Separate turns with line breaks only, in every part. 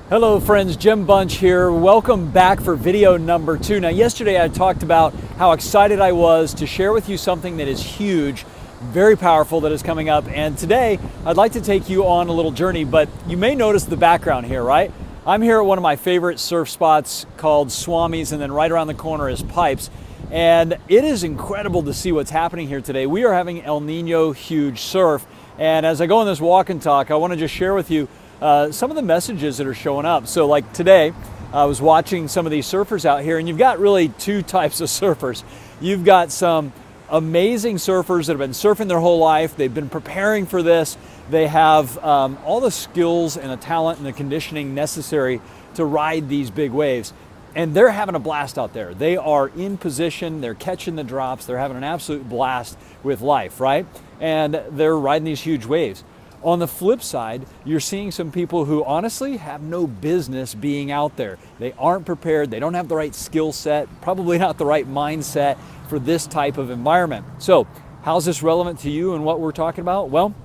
Hello friends, Jim Bunch here. Welcome back for video number 2. Now yesterday I talked about how excited I was to share with you something that is huge, very powerful, that is coming up. And today I'd like to take you on a little journey, but you may notice the background here, right? I'm here at one of my favorite surf spots called Swami's, and then right around the corner is Pipes. And it is incredible to see what's happening here today. We are having El Nino huge surf. And as I go on this walk and talk, I want to just share with you some of the messages that are showing up. So like today, I was watching some of these surfers out here, and you've got really two types of surfers. You've got some amazing surfers that have been surfing their whole life. They've been preparing for this. They have all the skills and the talent and the conditioning necessary to ride these big waves. And they're having a blast out there. They are in position, they're catching the drops, they're having an absolute blast with life, right? And they're riding these huge waves. On the flip side, you're seeing some people who honestly have no business being out there. They aren't prepared, they don't have the right skill set, probably not the right mindset for this type of environment. So, how's this relevant to you and what we're talking about? Well,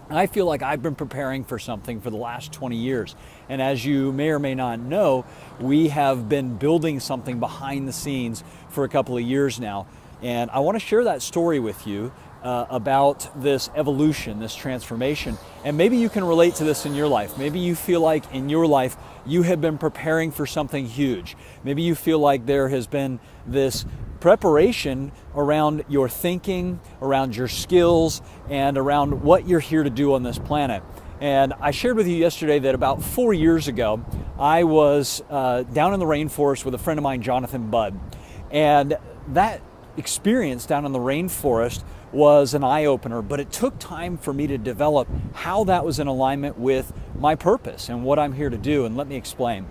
I feel like I've been preparing for something for the last 20 years. And as you may or may not know, we have been building something behind the scenes for a couple of years now. And I want to share that story with you about this evolution, this transformation. And maybe you can relate to this in your life. Maybe you feel like in your life you have been preparing for something huge. Maybe you feel like there has been this preparation around your thinking, around your skills, and around what you're here to do on this planet. And I shared with you yesterday that about 4 years ago, I was down in the rainforest with a friend of mine, Jonathan Budd. And that experience down in the rainforest was an eye-opener, but it took time for me to develop how that was in alignment with my purpose and what I'm here to do. And let me explain.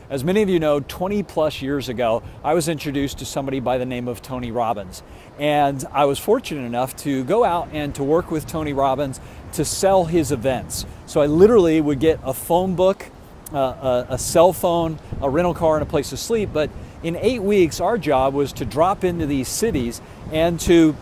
As many of you know, 20 plus years ago, I was introduced to somebody by the name of Tony Robbins. And I was fortunate enough to go out and to work with Tony Robbins to sell his events. So I literally would get a phone book, a cell phone, a rental car, and a place to sleep. But in 8 weeks, our job was to drop into these cities and to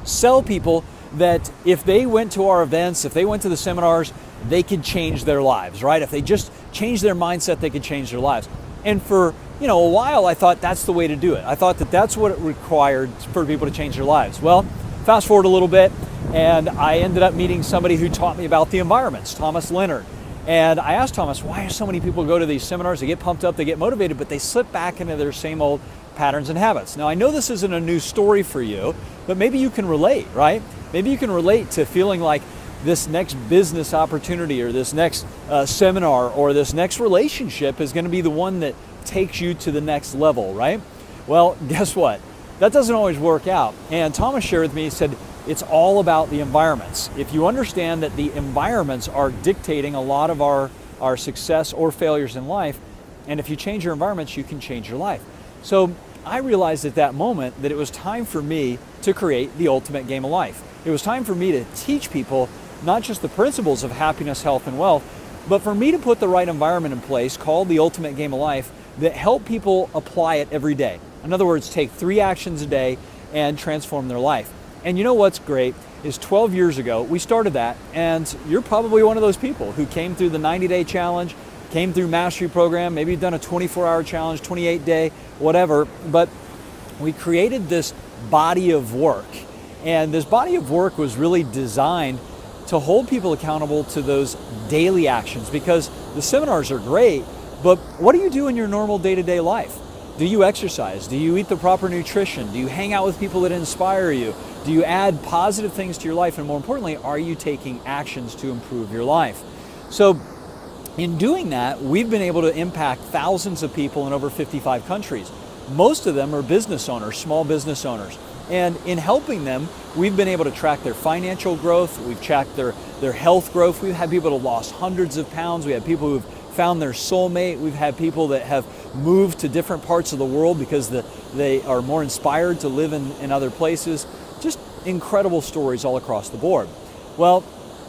sell people that if they went to our events, if they went to the seminars, they could change their lives, right? If they just changed their mindset, they could change their lives. And for a while, I thought that's the way to do it. I thought that that's what it required for people to change their lives. Well, fast forward a little bit, and I ended up meeting somebody who taught me about the environments, Thomas Leonard. And I asked Thomas, why do so many people go to these seminars? They get pumped up, they get motivated, but they slip back into their same old patterns and habits. Now, I know this isn't a new story for you, but maybe you can relate, right? Maybe you can relate to feeling like this next business opportunity or this next seminar or this next relationship is going to be the one that takes you to the next level, right? Well, guess what? That doesn't always work out. And Thomas shared with me, he said, it's all about the environments. If you understand that the environments are dictating a lot of our success or failures in life, and if you change your environments, you can change your life. So I realized at that moment that it was time for me to create the ultimate game of life. It was time for me to teach people not just the principles of happiness, health, and wealth, but for me to put the right environment in place called the ultimate game of life that help people apply it every day. In other words, take 3 actions a day and transform their life. And you know what's great is 12 years ago, we started that, and you're probably one of those people who came through the 90-day challenge, came through mastery program, maybe you've done a 24-hour challenge, 28-day, whatever, but we created this body of work. And this body of work was really designed to hold people accountable to those daily actions, because the seminars are great, but what do you do in your normal day-to-day life? Do you exercise? Do you eat the proper nutrition? Do you hang out with people that inspire you? Do you add positive things to your life? And more importantly, are you taking actions to improve your life? So in doing that, we've been able to impact thousands of people in over 55 countries. Most of them are business owners, small business owners. And in helping them, we've been able to track their financial growth, we've tracked their health growth, we've had people that have lost hundreds of pounds, we have people who've found their soulmate, we've had people that have moved to different parts of the world because they are more inspired to live in other places. Just incredible stories all across the board. Well,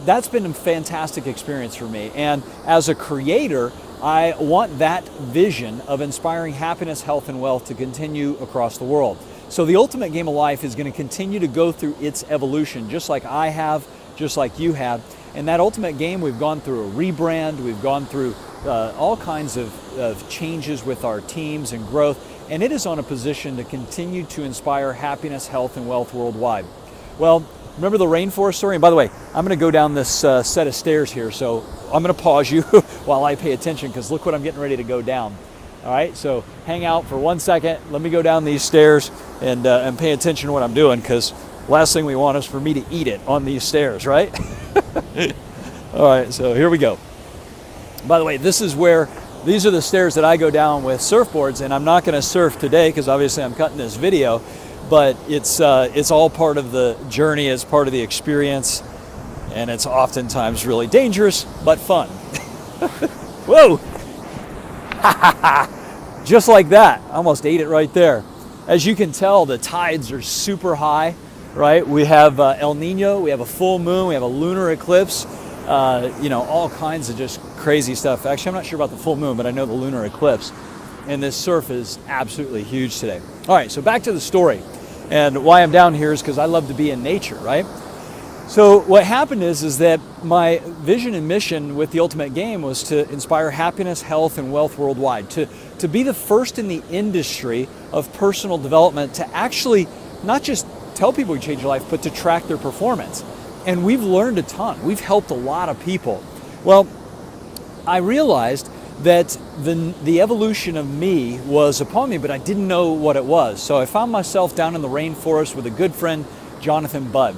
that's been a fantastic experience for me. And as a creator, I want that vision of inspiring happiness, health, and wealth to continue across the world. So the ultimate game of life is going to continue to go through its evolution, just like I have, just like you have. And that ultimate game, we've gone through a rebrand, we've gone through all kinds of changes with our teams and growth, and it is on a position to continue to inspire happiness, health, and wealth worldwide. Well, remember the rainforest story? And by the way, I'm going to go down this set of stairs here, so I'm going to pause you while I pay attention, because look what I'm getting ready to go down. All right, so hang out for 1 second. Let me go down these stairs and pay attention to what I'm doing, because last thing we want is for me to eat it on these stairs, right? All right, so here we go. By the way, these are the stairs that I go down with surfboards, and I'm not going to surf today because obviously I'm cutting this video, but it's all part of the journey, it's part of the experience, and it's oftentimes really dangerous, but fun. Whoa! Just like that, I almost ate it right there. As you can tell, the tides are super high, right? We have El Nino, we have a full moon, we have a lunar eclipse, all kinds of just crazy stuff. Actually, I'm not sure about the full moon, but I know the lunar eclipse. And this surf is absolutely huge today. All right, so back to the story. And why I'm down here is because I love to be in nature, right? So what happened is that my vision and mission with the Ultimate Game was to inspire happiness, health, and wealth worldwide, to be the first in the industry of personal development to actually not just tell people you change your life, but to track their performance. And we've learned a ton. We've helped a lot of people. Well, I realized that the evolution of me was upon me, but I didn't know what it was. So I found myself down in the rainforest with a good friend, Jonathan Budd.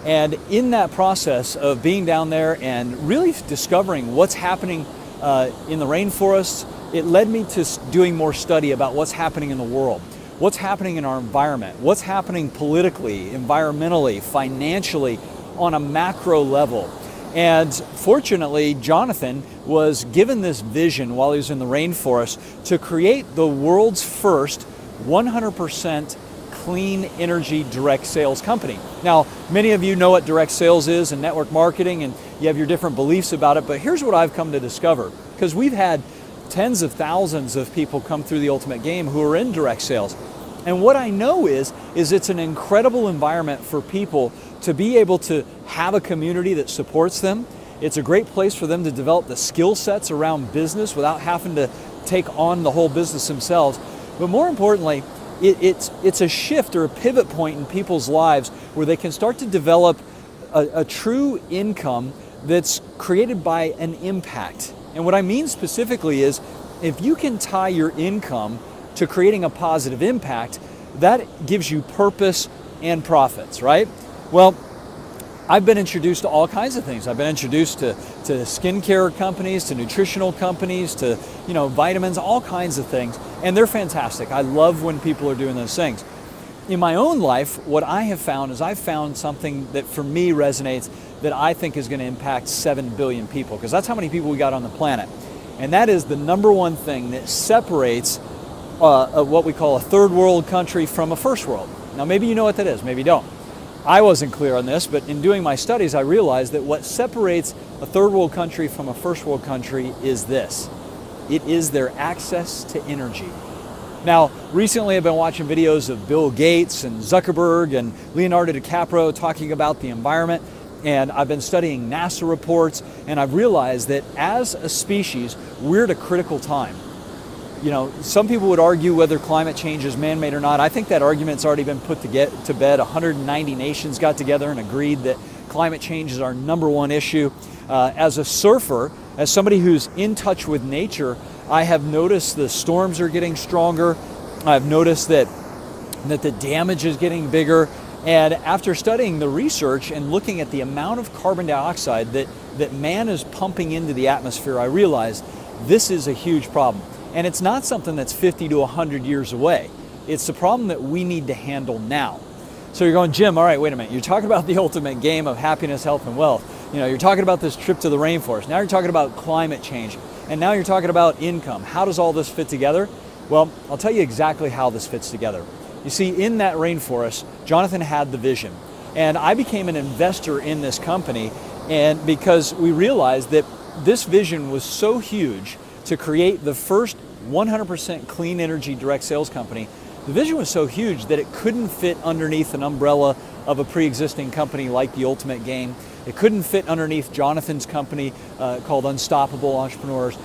And in that process of being down there and really discovering what's happening in the rainforest, it led me to doing more study about what's happening in the world, what's happening in our environment, what's happening politically, environmentally, financially, on a macro level. And fortunately, Jonathan was given this vision while he was in the rainforest to create the world's first 100% clean energy direct sales company. Now, many of you know what direct sales is and network marketing, and you have your different beliefs about it, but here's what I've come to discover, because we've had tens of thousands of people come through the Ultimate Game who are in direct sales. And what I know is it's an incredible environment for people to be able to have a community that supports them. It's a great place for them to develop the skill sets around business without having to take on the whole business themselves. But more importantly, it's a shift or a pivot point in people's lives where they can start to develop a true income that's created by an impact. And what I mean specifically is, if you can tie your income to creating a positive impact, that gives you purpose and profits, right? Well, I've been introduced to all kinds of things. I've been introduced to skincare companies, to nutritional companies, to vitamins, all kinds of things, and they're fantastic. I love when people are doing those things. In my own life, what I have found is I've found something that for me resonates, that I think is going to impact 7 billion people, because that's how many people we got on the planet. And that is the number one thing that separates what we call a third world country from a first world. Now, maybe you know what that is, maybe you don't. I wasn't clear on this, but in doing my studies, I realized that what separates a third world country from a first world country is this. It is their access to energy. Now, recently I've been watching videos of Bill Gates and Zuckerberg and Leonardo DiCaprio talking about the environment, and I've been studying NASA reports, and I've realized that as a species, we're at a critical time. Some people would argue whether climate change is man-made or not. I think that argument's already been put to bed. 190 nations got together and agreed that climate change is our number one issue. As a surfer, as somebody who's in touch with nature, I have noticed the storms are getting stronger. I've noticed that the damage is getting bigger. And after studying the research and looking at the amount of carbon dioxide that man is pumping into the atmosphere, I realized this is a huge problem. And it's not something that's 50 to 100 years away. It's the problem that we need to handle now. So you're going, Jim, all right, wait a minute. You're talking about the ultimate game of happiness, health, and wealth. You're talking about this trip to the rainforest. Now you're talking about climate change. And now you're talking about income. How does all this fit together? Well, I'll tell you exactly how this fits together. You see, in that rainforest, Jonathan had the vision. And I became an investor in this company, and because we realized that this vision was so huge to create the first 100% clean energy direct sales company. The vision was so huge that it couldn't fit underneath an umbrella of a pre-existing company like the Ultimate Game. It couldn't fit underneath Jonathan's company called Unstoppable Entrepreneurs.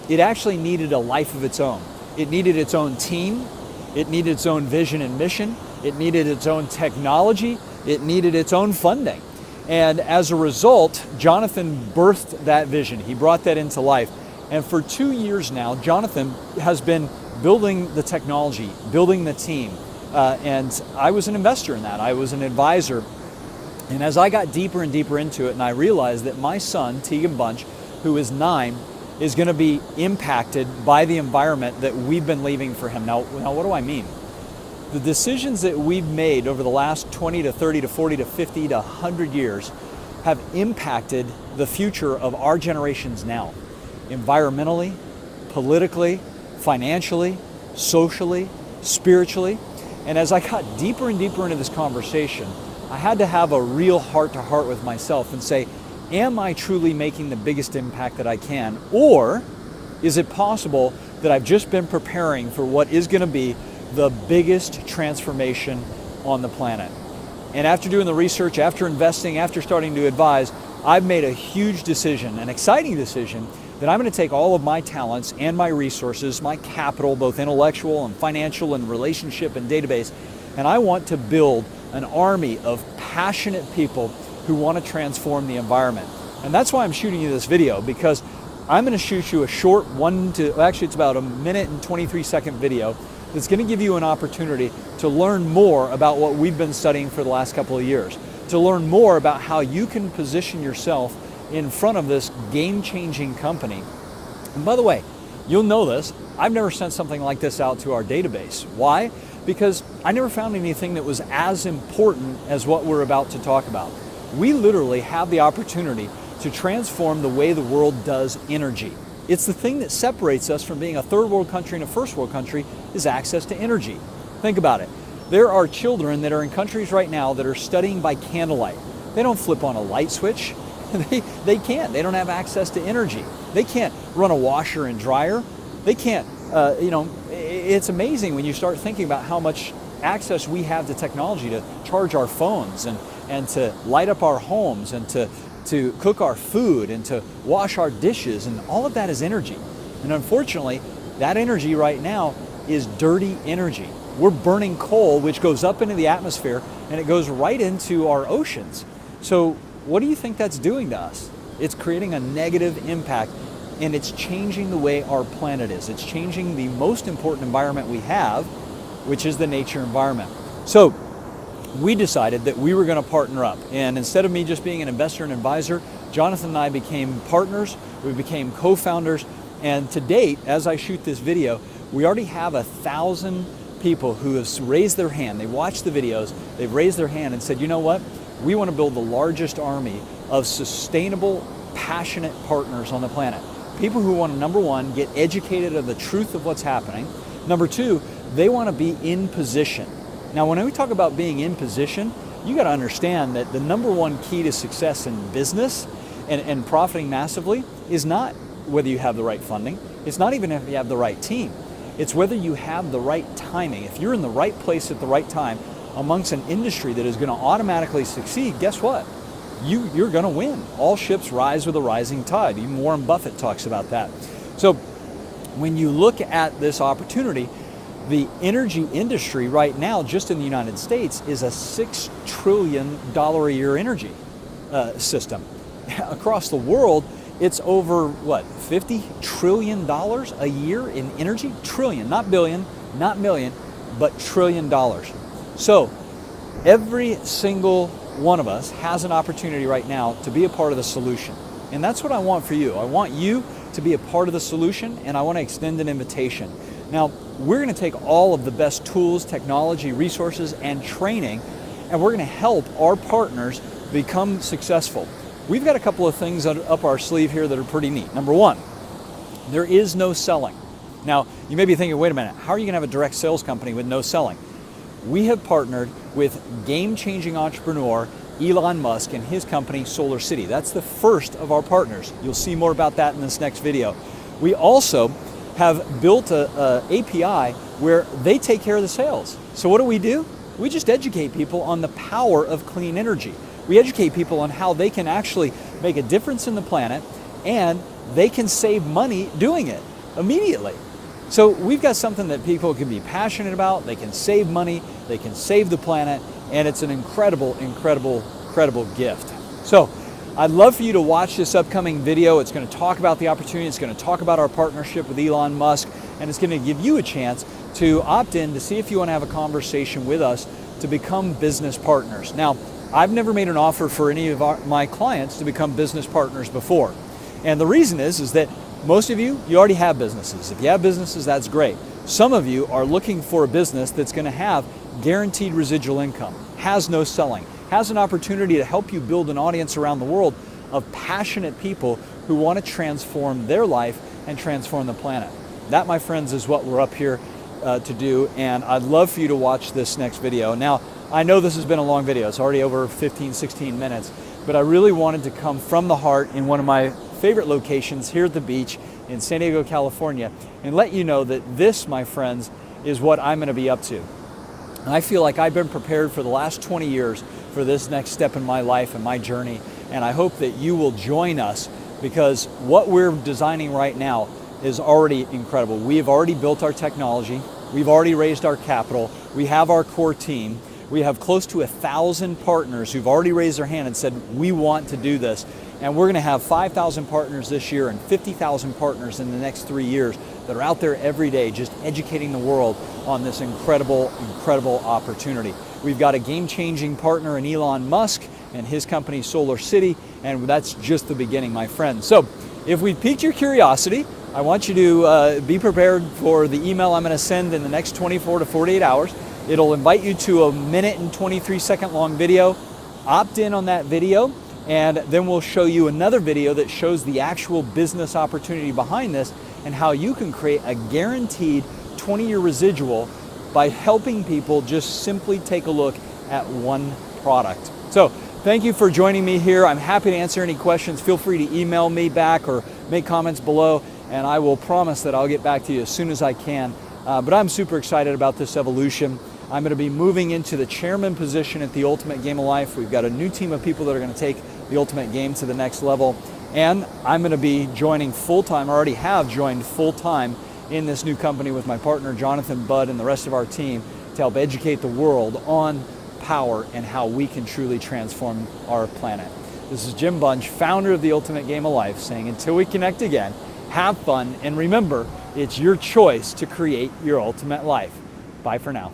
It actually needed a life of its own. It needed its own team. It needed its own vision and mission. It needed its own technology. It needed its own funding. And as a result, Jonathan birthed that vision. He brought that into life. And for 2 years now, Jonathan has been building the technology, building the team. And I was an investor in that. I was an advisor. And as I got deeper and deeper into it, and I realized that my son, Tegan Bunch, who is 9, is going to be impacted by the environment that we've been leaving for him. Now, what do I mean? The decisions that we've made over the last 20 to 30 to 40 to 50 to 100 years have impacted the future of our generations now. Environmentally, politically, financially, socially, spiritually. And as I got deeper and deeper into this conversation, I had to have a real heart-to-heart with myself and say, am I truly making the biggest impact that I can? Or is it possible that I've just been preparing for what is going to be the biggest transformation on the planet? And after doing the research, after investing, after starting to advise, I've made a huge decision, an exciting decision, that I'm going to take all of my talents and my resources, my capital, both intellectual and financial and relationship and database, and I want to build an army of passionate people who want to transform the environment. And that's why I'm shooting you this video, because I'm going to shoot you a short it's about a minute and 23-second video that's going to give you an opportunity to learn more about what we've been studying for the last couple of years, to learn more about how you can position yourself in front of this game-changing company. And by the way, you'll know this, I've never sent something like this out to our database. Why? Because I never found anything that was as important as what we're about to talk about. We literally have the opportunity to transform the way the world does energy. It's the thing that separates us from being a third world country and a first world country is access to energy. Think about it. There are children that are in countries right now that are studying by candlelight. They don't flip on a light switch. They can't. They don't have access to energy. They can't run a washer and dryer. They can't, it's amazing when you start thinking about how much access we have to technology to charge our phones and to light up our homes and to cook our food and to wash our dishes, and all of that is energy. And unfortunately, that energy right now is dirty energy. We're burning coal, which goes up into the atmosphere and it goes right into our oceans. So what do you think that's doing to us? It's creating a negative impact, and it's changing the way our planet is. It's changing the most important environment we have, which is the nature environment. So we decided that we were going to partner up. And instead of me just being an investor and advisor, Jonathan and I became partners. We became co-founders. And to date, as I shoot this video, we already have 1,000 people who have raised their hand. They watched the videos, they've raised their hand and said, you know what? We want to build the largest army of sustainable, passionate partners on the planet. People who want to, number one, get educated of the truth of what's happening. Number two, they want to be in position. Now, when we talk about being in position, you got to understand that the number one key to success in business and profiting massively is not whether you have the right funding. It's not even if you have the right team. It's whether you have the right timing. If you're in the right place at the right time amongst an industry that is going to automatically succeed, guess what? You're going to win. All ships rise with a rising tide. Even Warren Buffett talks about that. So when you look at this opportunity, the energy industry right now, just in the United States, is a $6 trillion a year energy system. Across the world, it's over, $50 trillion a year in energy? Trillion, not billion, not million, but $1 trillion. So every single one of us has an opportunity right now to be a part of the solution. And that's what I want for you. I want you to be a part of the solution, and I want to extend an invitation. Now, we're going to take all of the best tools, technology, resources, and training, and we're going to help our partners become successful. We've got a couple of things up our sleeve here that are pretty neat. Number one, there is no selling. Now, you may be thinking, wait a minute, how are you going to have a direct sales company with no selling? We have partnered with game-changing entrepreneur Elon Musk and his company Solar City. That's the first of our partners. You'll see more about that in this next video. We also have built an API where they take care of the sales. So what do? We just educate people on the power of clean energy. We educate people on how they can actually make a difference in the planet, and they can save money doing it immediately. So we've got something that people can be passionate about, they can save money, they can save the planet, and it's an incredible, incredible, incredible gift. So I'd love for you to watch this upcoming video. It's going to talk about the opportunity, it's going to talk about our partnership with Elon Musk, and it's going to give you a chance to opt in to see if you want to have a conversation with us to become business partners. Now, I've never made an offer for any of my clients to become business partners before. And the reason is that most of you already have businesses. If you have businesses, that's great. Some of you are looking for a business that's going to have guaranteed residual income, has no selling, has an opportunity to help you build an audience around the world of passionate people who want to transform their life and transform the planet. That, my friends, is what we're up here to do, and I'd love for you to watch this next video. Now, I know this has been a long video. It's already over 15, 16 minutes, but I really wanted to come from the heart in one of my favorite locations here at the beach in San Diego, California, and let you know that this, my friends, is what I'm going to be up to. And I feel like I've been prepared for the last 20 years for this next step in my life and my journey, and I hope that you will join us, because what we're designing right now is already incredible. We have already built our technology, we've already raised our capital, we have our core team, we have close to 1,000 partners who've already raised their hand and said, we want to do this. And we're going to have 5,000 partners this year and 50,000 partners in the next 3 years that are out there every day just educating the world on this incredible, incredible opportunity. We've got a game-changing partner in Elon Musk and his company Solar City, and that's just the beginning, my friends. So if we piqued your curiosity, I want you to be prepared for the email I'm going to send in the next 24 to 48 hours. It'll invite you to a 1 and 23-second long video. Opt in on that video, and then we'll show you another video that shows the actual business opportunity behind this and how you can create a guaranteed 20-year residual by helping people just simply take a look at one product. So thank you for joining me here. I'm happy to answer any questions. Feel free to email me back or make comments below, and I will promise that I'll get back to you as soon as I can. But I'm super excited about this evolution. I'm going to be moving into the chairman position at the Ultimate Game of Life. We've got a new team of people that are going to take the Ultimate Game to the next level. And I'm going to be joining full-time, I already have joined full-time in this new company with my partner, Jonathan Budd, and the rest of our team to help educate the world on power and how we can truly transform our planet. This is Jim Bunch, founder of the Ultimate Game of Life, saying until we connect again, have fun, and remember, it's your choice to create your ultimate life. Bye for now.